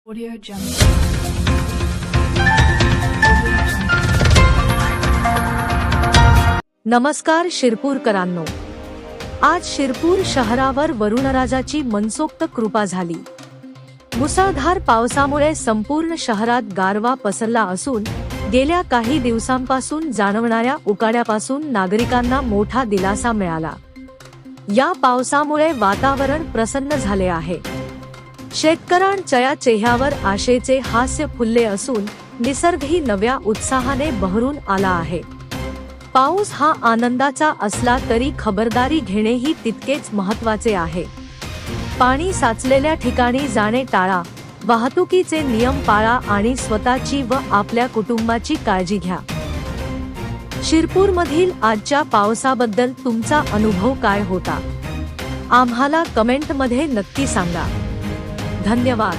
Audio Jungle. नमस्कार शिरपूरकरांनो, आज शिरपूर शहरावर वरुणराजाची मनसोक्त कृपा झाली। मुसळधार पावसामुळे संपूर्ण शहरात गारवा पसरला असून गेल्या काही दिवसांपासून जाणवणाऱ्या उकाड्यापासून नागरिकांना मोठा दिलासा मिळाला। या पावसामुळे वातावरण प्रसन्न झाले आहे। शेतकऱ्यांच्या चेहऱ्यावर आशेचे हास्य फुलले असून निसर्गही नव्या उत्साहाने बहरून आला आहे। पाऊस हा आनंदाचा असला तरी खबरदारी घेणेही तितकेच महत्त्वाचे आहे। पाणी साचलेल्या ठिकाणी जाणे टाळा, वाहतुकीचे नियम पाळा आणि स्वतःची व आपल्या कुटुंबाची काळजी घ्या। शिरपूरमधील आजच्या पावसाबद्दल तुमचा अनुभव काय होता? आम्हाला कमेंटमध्ये नक्की सांगा। धन्यवाद।